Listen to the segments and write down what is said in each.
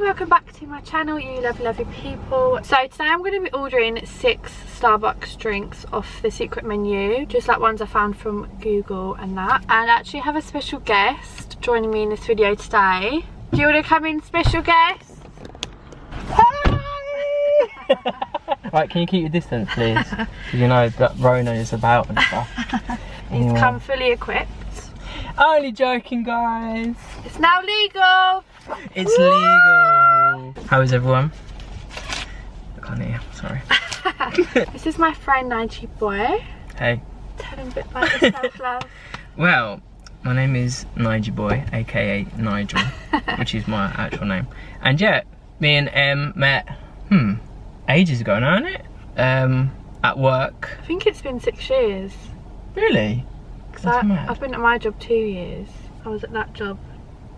welcome back to my channel, you lovely people. So today I'm going to be ordering 6 Starbucks drinks off the secret menu, just like ones I found from Google and that. And I actually have a special guest joining me in this video today. Do you want to come in, special guest? Hi! Right, can you keep your distance, please? You know that Rona is about and stuff. He's come fully equipped. Only joking, guys. It's now legal. It's legal. How is everyone? I can't hear. Sorry. This is my friend Nigel Boy. Hey. Tell him a bit about yourself, love. Well, my name is Nigel Boy, aka Nigel, which is my actual name. And yeah, me and Em met ages ago now, isn't it? At work. I think it's been 6 years. Really? I've been at my job 2 years. I was at that job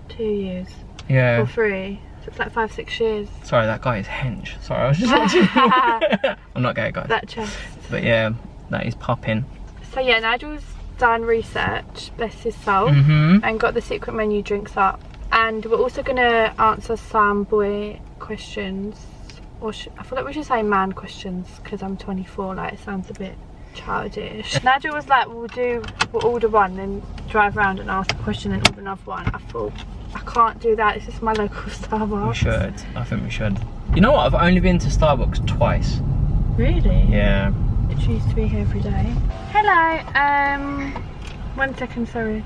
2 years. Yeah. Or 3. So it's like 5-6 years. Sorry, that guy is hench. Sorry, I was just watching. I'm not gay, guys. That chest. But yeah, that is popping. So yeah, Nigel's done research, bless his soul, and got the secret menu drinks up. And we're also going to answer some boy questions. Or I feel like we should say man questions because I'm 24, like it sounds a bit childish. Nigel was like, we'll order one, then drive around and ask a question and order another one. I thought, I can't do that, it's just my local Starbucks. We should, I think we should. You know what, I've only been to Starbucks twice. Really? Yeah. It used to be here every day. Hello, 1 second, sorry.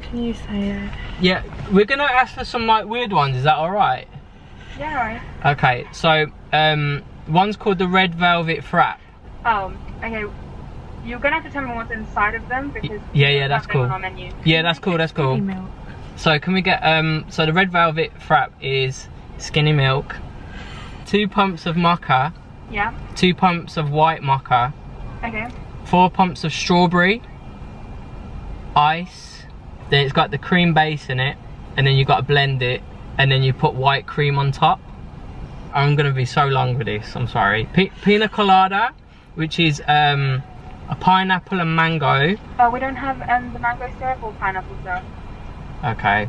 Can you say Yeah, we're gonna ask for some like weird ones, is that alright? Yeah, alright. Okay, so one's called the Red Velvet Frap. Oh, okay. You're gonna have to tell me what's inside of them because yeah, that's cool. on our menu. Yeah, that's cool, that's cool. Milk. So can we get so the Red Velvet Frap is skinny milk, 2 pumps of mocha, Yeah. 2 pumps of white mocha, Okay. 4 pumps of strawberry, ice, then it's got the cream base in it, and then you got to blend it, and then you put white cream on top. I'm gonna be so long with this, I'm sorry. Pina Colada, which is a pineapple and mango. Oh, we don't have the mango syrup or pineapple syrup. Okay.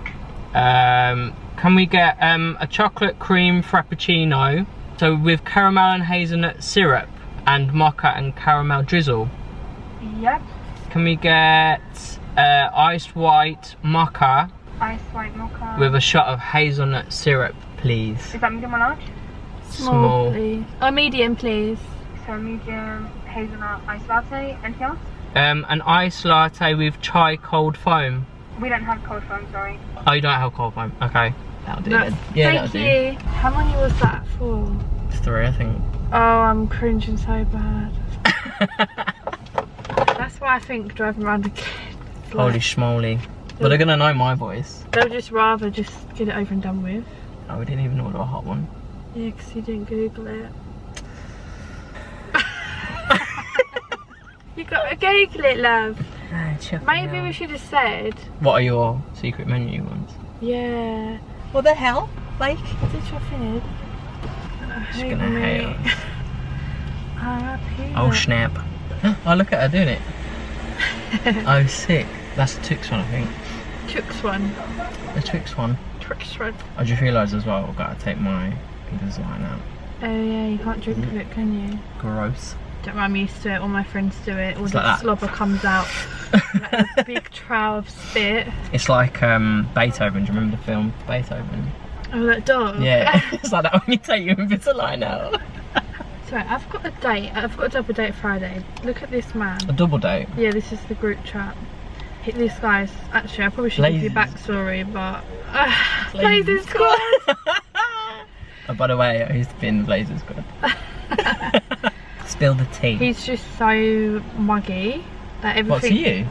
Can we get a chocolate cream frappuccino? So with caramel and hazelnut syrup and mocha and caramel drizzle. Yep. Can we get iced white mocha? Ice white mocha. With a shot of hazelnut syrup, please. Is that medium or large? Small, please. Or medium, please. So medium hazelnut ice latte. Anything else? An iced latte with chai cold foam. We don't have cold foam, sorry. Oh, you don't have cold foam? Okay. That'll do then. Yeah, thank you. How many was that for? 3, I think. Oh, I'm cringing so bad. That's why I think driving around the kids. Holy schmoly. But they're gonna know my voice. They'll just rather just get it over and done with. Oh, we didn't even order a hot one. Yeah, because you didn't Google it. You gotta Google it, love. Maybe we should have said. What are your secret menu ones? Yeah. What the hell? Like, Did you finish? She's gonna hate us. R.I.P. Oh snap. Oh, look at her doing it. Oh, sick. That's the Twix one, I think. Twix one. The Twix one. Twix one. I just realised as well, I've got to take my Invisalign out. Oh yeah, you can't drink of it, can you? Gross. Don't worry, I'm used to it. All my friends do it. All It's the like that. slobber comes out. Like a big trail of spit. It's like Beethoven. Do you remember the film Beethoven? Oh, that dog? Yeah, it's like that when you take your Invisalign out. Sorry, I've got a date. I've got a double date Friday. Look at this man. A double date? Yeah, this is the group chat. This guy's actually, I probably should give you backstory, but Blazers Squad. Oh, by the way, I used to be in the Blazers Squad. Spill the tea. He's just so muggy. Like everything. What's you?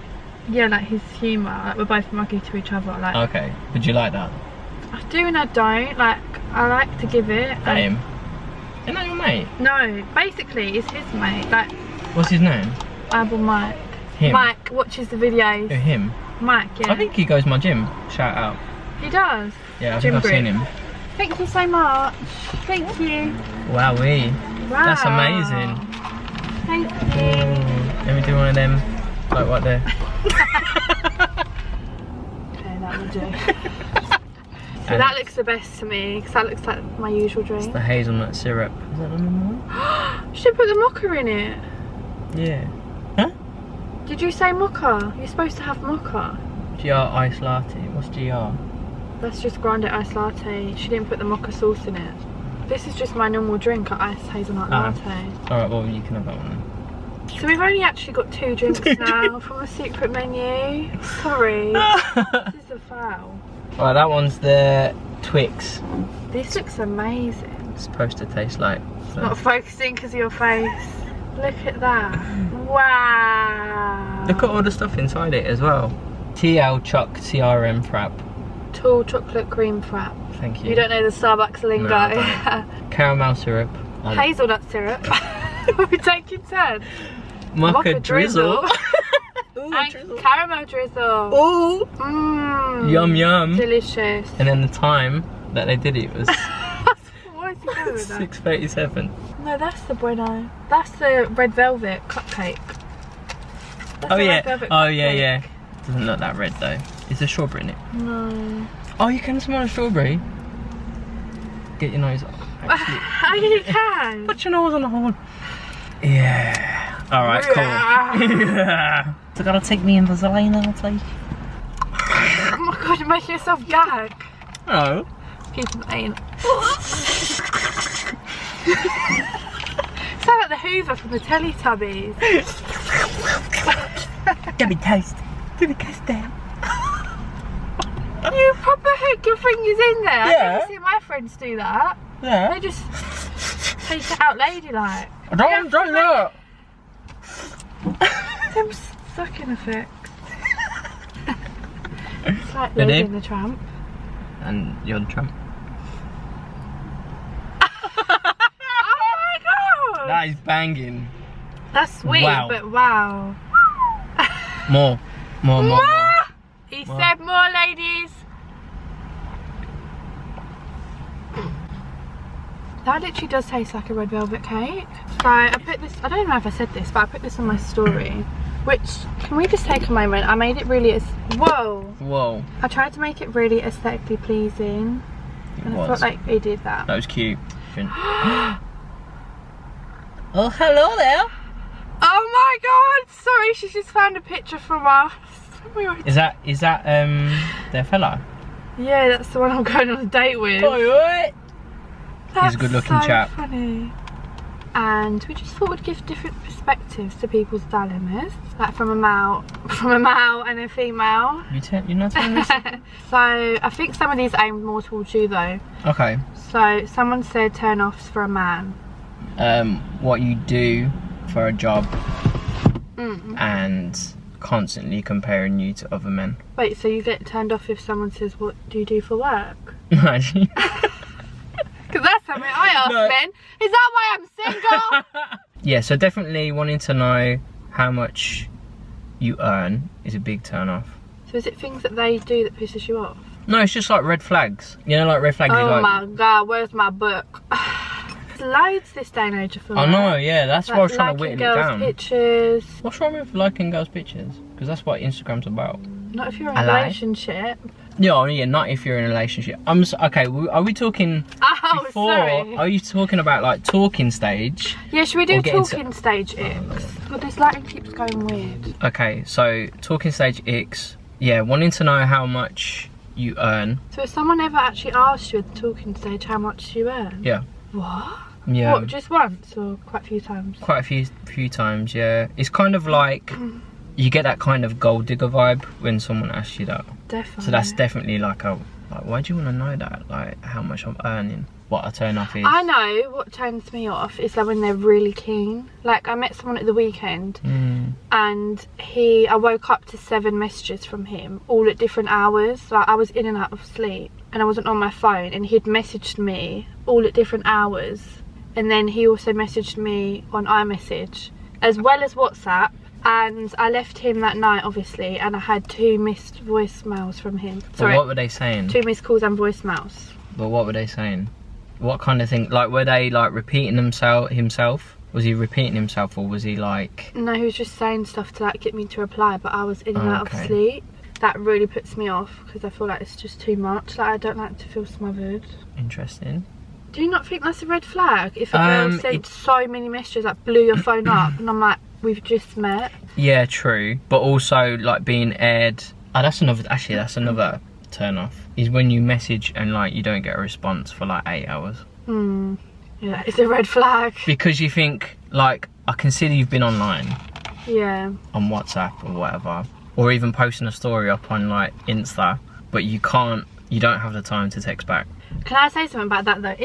Yeah, like his humour. Like we're both muggy to each other. Like Okay, would you like that? I do and I don't. Like I like to give it. Name? Isn't that your mate? No, basically it's his mate. Like What's his name? Eyeball Mike. Him? Mike watches the videos. Who, him? Mike, yeah. I think he goes to my gym. Shout out. He does. Yeah, I Gym think I've seen Brick. him. Thank you so much. Thank you. Wowee. Wow. That's amazing. Thank you. Let me do one of them. Like what there. Okay, that will do. So that looks the best to me, because that looks like my usual drink. It's the hazelnut syrup. Is that the normal one? You should put the mocha in it. Yeah. Huh? Did you say mocha? You're supposed to have mocha. GR iced latte. What's GR? That's just grande iced latte. She didn't put the mocha sauce in it. This is just my normal drink, an iced hazelnut latte. Alright, well you can have that one then. So we've only actually got 2 drinks now from a secret menu. Sorry. This is a foul. Alright, that one's the Twix. This looks amazing. It's supposed to taste like... Not focusing because of your face. Look at that. Wow. Look at all the stuff inside it as well. TL Chuck CRM Frap. Tall chocolate cream frap. Thank you. You don't know the Starbucks lingo. No, I don't. Caramel syrup. Hazelnut syrup. We're taking turns. Mocha drizzle. Ooh, and drizzle. Caramel drizzle. Ooh. Mmm. Yum yum. Delicious. And then the time that they did it was What is he doing with that? 6:37. No, that's the bueno. That's the red velvet cupcake. That's Oh the yeah. red velvet Oh yeah, cupcake. yeah. Doesn't look that red though. Is there strawberry in it? No. Oh, you can smell the strawberry. Get your nose up. How you can? Put your nose on the hole. Yeah. Alright, cool. Yeah. So gotta take me in the vagina, I'll take. Oh my god, you're making yourself gag. No. Keep an eye on it. Sound like the Hoover from the Teletubbies. Give me taste. Give me taste down. You proper hook your fingers in there. Yeah. I never see my friends do that. Yeah. They just take it out ladylike. I don't do that. Them sucking effects. It's like Ready? Lady and the Tramp. And you're the tramp. Oh my god! That is banging. That's sweet, Wow. but wow. More. He said more, ladies. That literally does taste like a red velvet cake. So I put this, I don't know if I said this, but I put this on my story. Which, can we just take a moment? I made it really, Whoa. I tried to make it really aesthetically pleasing. And I felt like they did that. That was cute. Oh, hello there. Oh my god! Sorry, she just found a picture from us. Is that their fella? Yeah, that's the one I'm going on a date with. Alright. That's He's a good looking so chap. Funny. And we just thought we'd give different perspectives to people's dilemmas, like from a male and a female. You're not telling me? So I think some of these aimed more towards you though. Okay. So someone said turn offs for a man. What you do for a job and constantly comparing you to other men. Wait, so you get turned off if someone says what do you do for work? Actually. Because that's something I ask men. Is that why I'm single? Yeah, so definitely wanting to know how much you earn is a big turn off. So is it things that they do that pisses you off? No, it's just like red flags. You know, like red flags. Oh like, my god, where's my book? There's loads this day and age, I feel I know, yeah, that's why I was trying to whittle it down. Pictures. What's wrong with liking girls' pictures? Because that's what Instagram's about. Not if you're in a relationship. Yeah, not if you're in a relationship. Okay, are we talking before? Sorry. Are you talking about like talking stage? Yeah, should we do Or getting talking stage icks? God, this lighting keeps going weird. Okay, so talking stage icks. Yeah, wanting to know how much you earn. So has someone ever actually asked you at the talking stage how much you earn? Yeah. What? Yeah. What, just once or quite a few times? Quite a few times, yeah. It's kind of like you get that kind of gold digger vibe when someone asks you that. Definitely. So that's definitely like why do you want to know that? Like how much I'm earning, what a turn off is. I know what turns me off is like when they're really keen. Like I met someone at the weekend and I woke up to 7 messages from him all at different hours. Like I was in and out of sleep and I wasn't on my phone and he'd messaged me all at different hours. And then he also messaged me on iMessage as well as WhatsApp. And I left him that night, obviously, and I had 2 missed voicemails from him. Sorry, what were they saying? 2 missed calls and voicemails. But what were they saying? What kind of thing? Like, were they like repeating himself? Was he repeating himself, or was he like? No, he was just saying stuff to like get me to reply, but I was in and out of sleep. that really puts me off because I feel like it's just too much. Like, I don't like to feel smothered. Interesting. Do you not think that's a red flag? If a girl sent so many messages, like blew your phone up, and I'm like, we've just met. Yeah, true. But also, like, being aired. Oh, that's another turn off. Is when you message and, like, you don't get a response for, like, 8 hours. Yeah, it's a red flag. Because you think, like, I can see that you've been online. Yeah. On WhatsApp or whatever. Or even posting a story up on, like, Insta. But you don't have the time to text back. Can I say something about that though?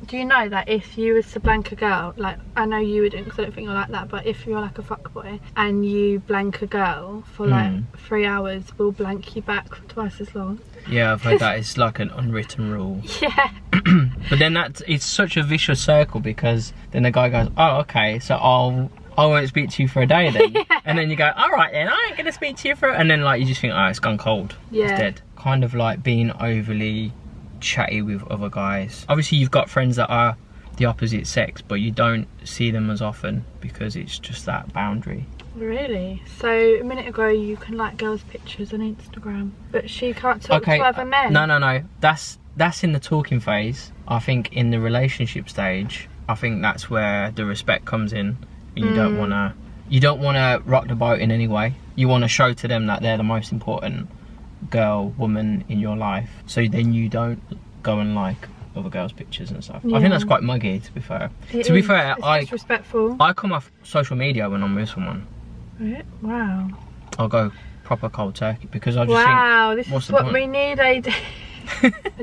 Do you know that if you was to blank a girl, like, I know you wouldn't because I don't think you're like that, but if you're like a fuckboy and you blank a girl for like 3 hours, we'll blank you back for twice as long. Yeah, I've heard that. It's like an unwritten rule. Yeah. But then it's such a vicious circle, because then the guy goes, oh, okay, so I won't speak to you for a day then. Yeah. And then you go, all right then, I ain't gonna speak to you for, and then like you just think, oh, it's gone cold. Yeah. It's dead. Kind of like being overly chatty with other guys. Obviously you've got friends that are the opposite sex, but you don't see them as often because it's just that boundary. Really? So a minute ago you can like girls' pictures on Instagram, but she can't talk to other men? No. That's in the talking phase. I think in the relationship stage, I think that's where the respect comes in. You don't wanna rock the boat in any way. You wanna show to them that they're the most important woman in your life, so then you don't go and like other girls' pictures and stuff. Yeah. I think that's quite muggy, to be fair. To be fair, it's disrespectful. I come off social media when I'm with someone. Wow. I'll go proper cold turkey because I just think, this is what we need. I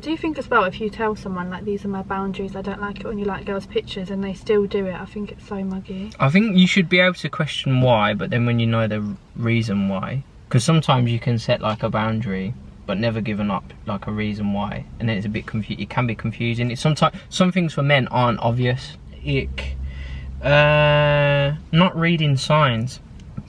do think as well, if you tell someone like, these are my boundaries, I don't like it when you like girls' pictures, and they still do it, I think it's so muggy. I think you should be able to question why, but then when you know the reason why, because sometimes you can set like a boundary but never given up like a reason why, and then it's a bit it can be confusing. It's sometimes some things for men aren't obvious. Not reading signs.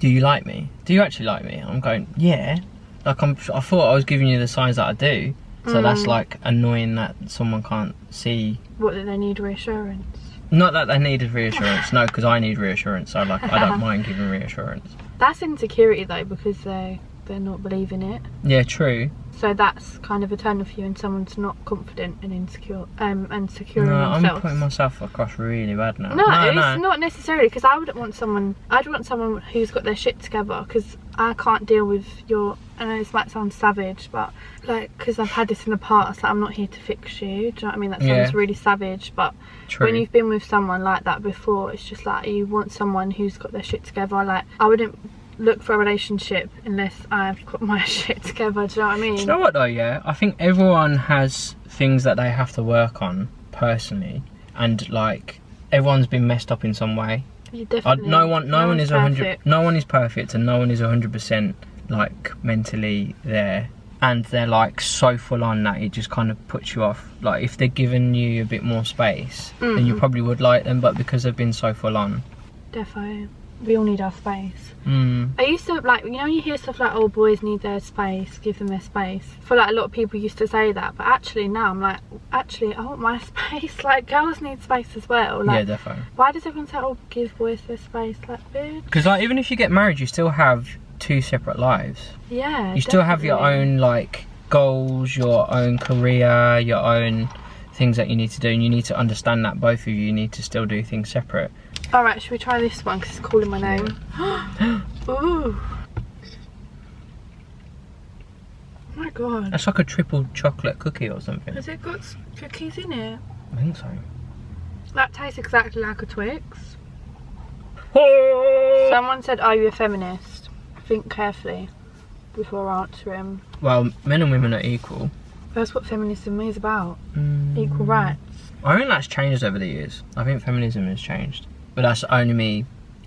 Do you like me? Do you actually like me? I'm going, yeah. Like I thought I was giving you the signs that I do. So that's like annoying that someone can't see. What, that they need reassurance? Not that they needed reassurance, no, because I need reassurance. So like I don't mind giving reassurance. That's insecurity though, because they're not believing it. Yeah, true. So that's kind of a turn off for you, and someone's not confident and insecure and secure in themselves. I'm putting myself across really bad now. No, it's not necessarily, because I wouldn't want someone. I'd want someone who's got their shit together, because I can't deal with your. I know this might sound savage, but like, because I've had this in the past, like, I'm not here to fix you. Do you know what I mean? That sounds really savage, but true. When you've been with someone like that before, it's just like you want someone who's got their shit together. Like, I wouldn't look for a relationship unless I've got my shit together. Do you know what I mean? Do you know what though? Yeah, I think everyone has things that they have to work on personally, and like everyone's been messed up in some way. You definitely. No one is 100. No one is perfect, and no one is 100% like mentally there. And they're like so full on that it just kind of puts you off. Like if they're giving you a bit more space, then you probably would like them. But because they've been so full on, defo. We all need our space. I used to, like, you know, you hear stuff like, oh, boys need their space, give them their space. I feel like a lot of people used to say that, but actually now I'm like, actually I want my space. Like, girls need space as well. Like, yeah, definitely. Why does everyone say, oh, give boys their space? Like, bitch. Because like, even if you get married, you still have two separate lives. Yeah, you still have your own like goals, your own career, your own things that you need to do, and you need to understand that both of you need to still do things separate. Alright, should we try this one because it's calling my name? Ooh. Oh my god. That's like a triple chocolate cookie or something. Has it got cookies in it? I think so. That tastes exactly like a Twix. Someone said, are you a feminist? Think carefully before answering. Well, men and women are equal. That's what feminism is about. Equal rights. I think that's changed over the years. I think feminism has changed. But that's only me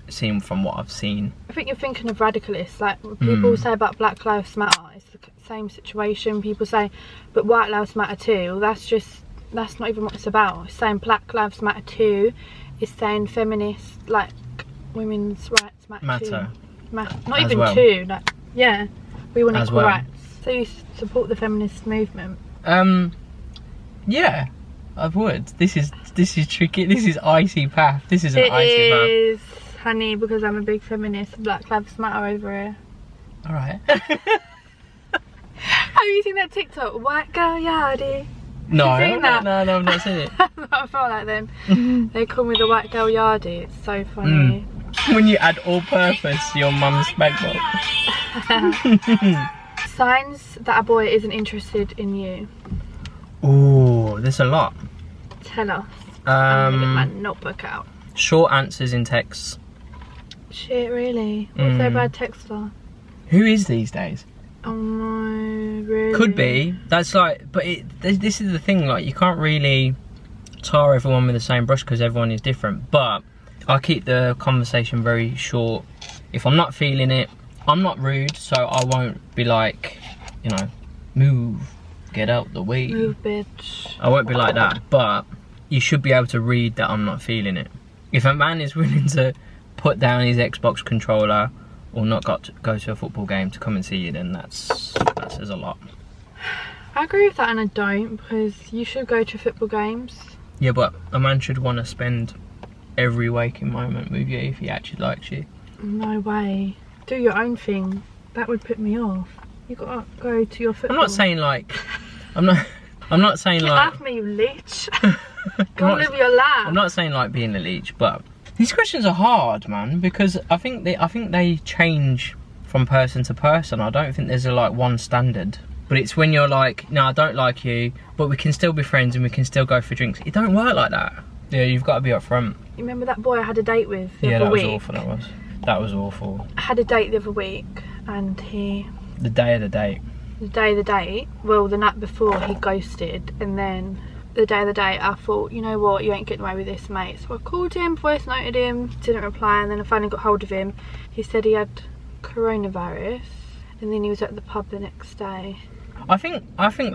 seeing from what I've seen. I think you're thinking of radicalists. Like people say about Black Lives Matter, it's the same situation. People say, but white lives matter too. Well, that's not even what it's about. It's saying Black Lives Matter too. It's saying feminist, like women's rights matter too. Not even well. Two. Like, yeah, we want equal rights. So you support the feminist movement? Yeah, I would. This is tricky. This is icy path. This is an icy path. It is, honey, because I'm a big feminist. Black Lives Matter over here. Alright. Have you seen that TikTok? White girl yardie. No, Have you seen that? no, I've not seen it. I feel like them. They call me the white girl yardie. It's so funny. When you add all purpose to your mum's spag bowl. Signs that a boy isn't interested in you. Ooh, there's a lot. Tell us. I'm gonna get my notebook out. Short answers in texts. Shit, really? What's so bad, texter? Who is these days? Oh no, really? Could be. That's like, but this is the thing, like, you can't really tar everyone with the same brush because everyone is different. But I keep the conversation very short. If I'm not feeling it, I'm not rude, so I won't be like, you know, move, get out the way. Move, bitch. I won't be like that, but you should be able to read that I'm not feeling it. If a man is willing to put down his Xbox controller or not go to a football game to come and see you, then that says a lot. I agree with that, and I don't, because you should go to football games. Yeah, but a man should want to spend every waking moment with you if he actually likes you. No way. Do your own thing. That would put me off. You gotta go to your football. I'm not saying like, I'm not saying Get like. off me, you leech. Go live your life. I'm not saying like being a leech, but these questions are hard, man, because I think they change from person to person. I don't think there's a like one standard. But it's when you're like, no, I don't like you, but we can still be friends and we can still go for drinks. It don't work like that. Yeah, you've got to be upfront. You remember that boy I had a date with the Yeah, other that was week? awful. That was awful. I had a date the other week, and The day of the date. the day of the date, well, the night before, he ghosted, and then the day of the date, I thought, you know what, you ain't getting away with this, mate. So I called him, voice noted him, didn't reply, and then I finally got hold of him. He said he had coronavirus, and then he was at the pub the next day. I think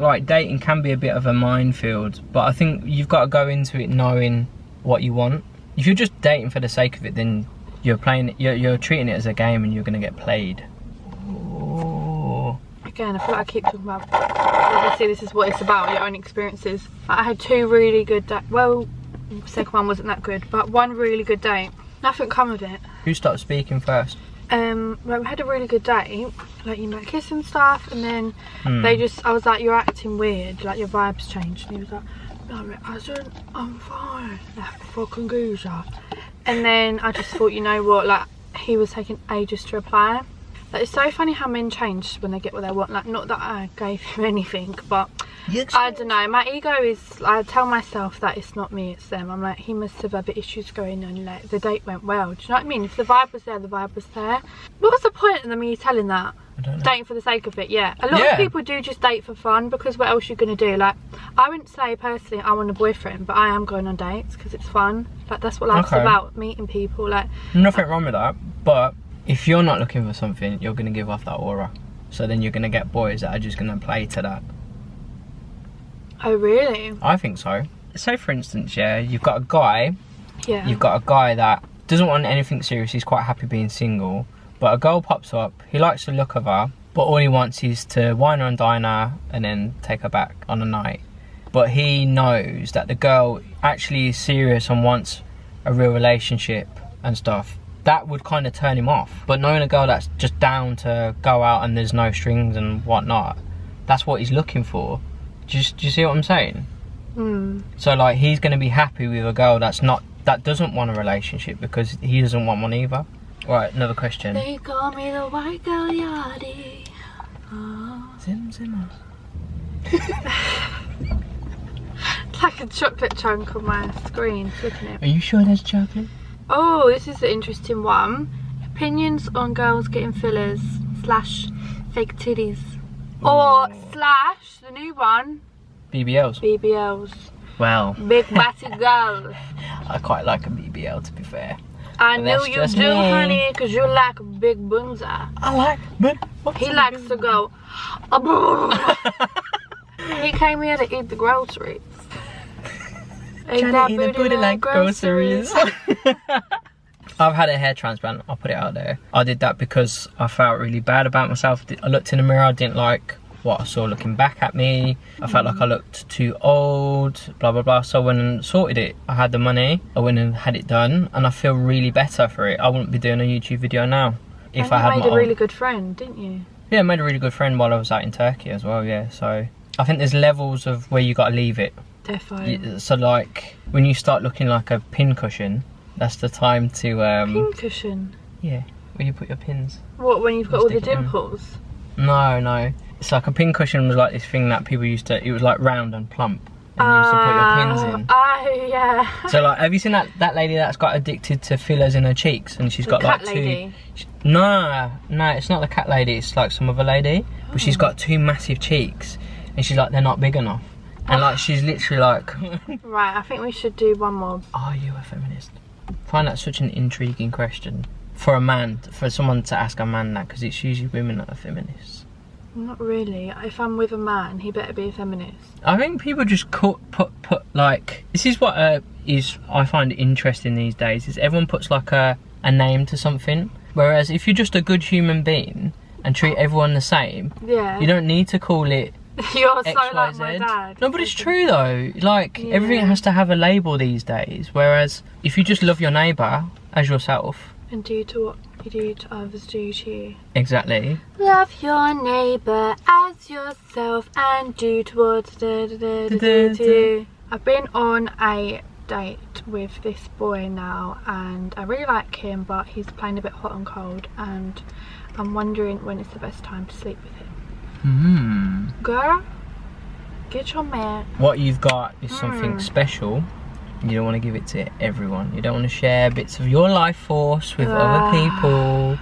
like dating can be a bit of a minefield, but I think you've got to go into it knowing what you want. If you're just dating for the sake of it, then you're treating it as a game and you're going to get played. Ooh. Again, I feel like I keep talking about, obviously this is what it's about, your own experiences. I had two really good dates. Well, the second one wasn't that good, but one really good date. Nothing come of it. Who started speaking first? Like, we had a really good date, like, you know, kiss and stuff, and then I was like, you're acting weird, like your vibes changed, and he was like, no, I'm fine, like fucking geezer. And then I just thought, you know what, like, he was taking ages to reply. Like, it's so funny how men change when they get what they want. Like, not that I gave him anything, but I don't know, my ego is, I tell myself that it's not me, it's them. I'm like, he must have other issues going on, like, the date went well. Do you know what I mean? If the vibe was there, the vibe was there. What was the point of me telling that? I don't know. Dating for the sake of it, yeah. A lot of people do just date for fun, because what else are you going to do? Like, I wouldn't say personally I want a boyfriend, but I am going on dates because it's fun. Like, that's what life's about, meeting people. Like, nothing wrong with that, but if you're not looking for something, you're going to give off that aura. So then you're going to get boys that are just going to play to that. oh really? I think so. Say for instance, yeah, you've got a guy. Yeah. You've got a guy that doesn't want anything serious. He's quite happy being single. But a girl pops up. He likes the look of her. But all he wants is to wine her and dine her and then take her back on a night. But he knows that the girl actually is serious and wants a real relationship and stuff. That would kind of turn him off. But knowing a girl that's just down to go out and there's no strings and whatnot, that's what he's looking for. Do you see what I'm saying? So like, he's going to be happy with a girl that doesn't want a relationship because he doesn't want one either. Right, another question. They call me the white girl yardie. Oh. Zim. It's like a chocolate chunk on my screen, flicking it. Are you sure that's chocolate? Oh, this is an interesting one. Opinions on girls getting fillers / fake titties. Or / the new one, BBLs. BBLs. Well, Big batty girls. I quite like a BBL, to be fair. I But know that's you just do, me. honey, because you like big bunza. I like, but He likes to go. He came here to eat the groceries. trying to eat a booty like groceries. I've had a hair transplant, I'll put it out there. I did that because I felt really bad about myself. I looked in the mirror, I didn't like what I saw looking back at me. I felt like I looked too old, blah blah blah. So I went and sorted it. I had the money, I went and had it done, and I feel really better for it. I wouldn't be doing a YouTube video now if I had you my made a own. really good friend, didn't you? Yeah, I made a really good friend while I was out in Turkey as well, yeah. So I think there's levels of where you got to leave it. Defo. So like, when you start looking like a pin cushion, that's the time to... Pin cushion? Yeah, where you put your pins. What, when you've got all the dimples? No. It's like a pin cushion was like this thing that people used to... It was like round and plump. And you used to put your pins in. Oh, yeah. So like, have you seen that lady that's got addicted to fillers in her cheeks? And she's got the like cat lady. No, it's not the cat lady, it's like some other lady. But she's got 2 massive cheeks. And she's like, they're not big enough. And like, she's literally like... Right, I think we should do one more. Are you a feminist? I find that such an intriguing question. For a man, for someone to ask a man that, because it's usually women that are feminists. Not really. If I'm with a man, he better be a feminist. I think people just put like... This is what I find interesting these days, is everyone puts like a name to something. Whereas if you're just a good human being and treat everyone the same, yeah, you don't need to call it You're X, so Y, like Z. my dad. No, but it's true though. Like, Yeah. everything has to have a label these days. Whereas if you just love your neighbour as yourself... And do to what you do to others, do to you. Exactly. Love your neighbour as yourself and do towards to you. I've been on a date with this boy now and I really like him, but he's playing a bit hot and cold and I'm wondering when is the best time to sleep with him. Girl, get your man. What you've got is something special. You don't want to give it to everyone. You don't want to share bits of your life force with other people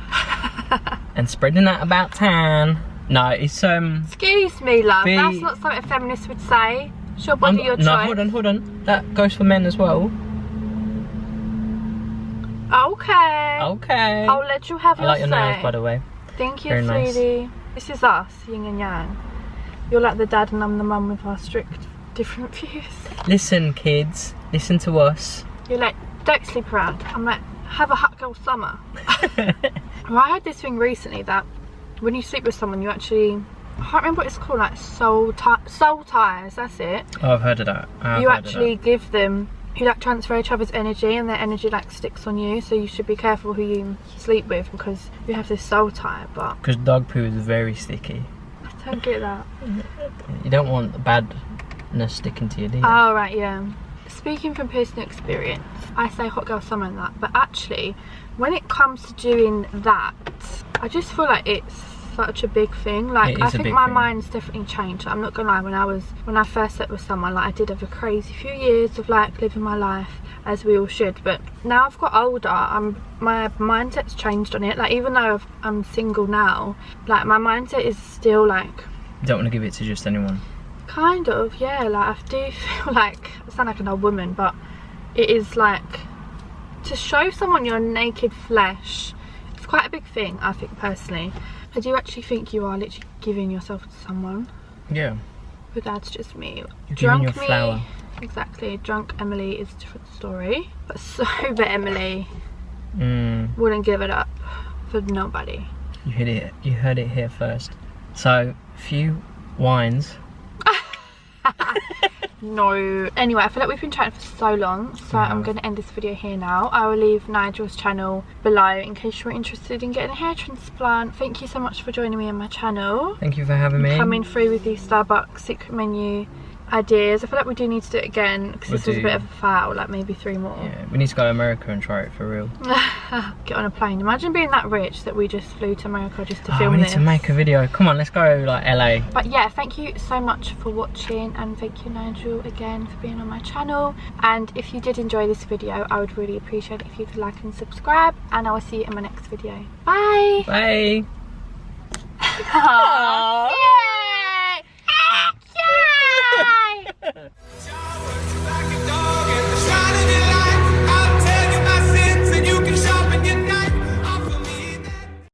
and spreading that about town. No, it's Excuse me, love. That's not something a feminist would say. It's your body, your choice. No, hold on. That goes for men as well. Okay. I'll let you have your say. I like your nails, by the way. Thank you, Very sweetie. nice. This is us, yin and yang. You're like the dad and I'm the mum with our strict, different views. Listen, kids. Listen to us. You're like, don't sleep around. I'm like, have a hot girl summer. Well, I heard this thing recently that when you sleep with someone, you actually... I can't remember what it's called, like soul ties, that's it. Oh, I've heard of that. You actually give them... You like transfer each other's energy and their energy like sticks on you, so you should be careful who you sleep with because you have this soul tie. But because dog poo is very sticky. I don't get that. You don't want the badness sticking to you, do you? Oh right, yeah. Speaking from personal experience, I say hot girl summer and that, but actually when it comes to doing that, I just feel like it's such a big thing. Like, I think my mind's definitely changed. I'm not gonna lie, when I first slept with someone, like I did have a crazy few years of like living my life as we all should, but now I've got older, my mindset's changed on it. Like, even though I'm single now, like my mindset is still like, you don't want to give it to just anyone. Kind of, yeah. Like, I do feel like I sound like an old woman, but it is like to show someone your naked flesh. It's quite a big thing, I think, personally. I do actually think you are literally giving yourself to someone. Yeah. But that's just me. You're giving your flower. Exactly. Drunk Emily is a different story. But sober Emily wouldn't give it up for nobody. You heard it here first. So, a few wines. No. Anyway, I feel like we've been chatting for so long, so I'm going to end this video here now. I will leave Nigel's channel below in case you're interested in getting a hair transplant. Thank you so much for joining me on my channel. Thank you for having me. Coming through with these Starbucks secret menu ideas. I feel like we do need to do it again because this was a bit of a fail, like maybe 3 more. Yeah, we need to go to America and try it for real. Get on a plane. Imagine being that rich that we just flew to America just to film we need this. to make a video. Come on, let's go like LA. But yeah, thank you so much for watching, and thank you Nigel again for being on my channel. And if you did enjoy this video, I would really appreciate it if you could like and subscribe, and I will see you in my next video. Bye. Bye. Aww. Yeah.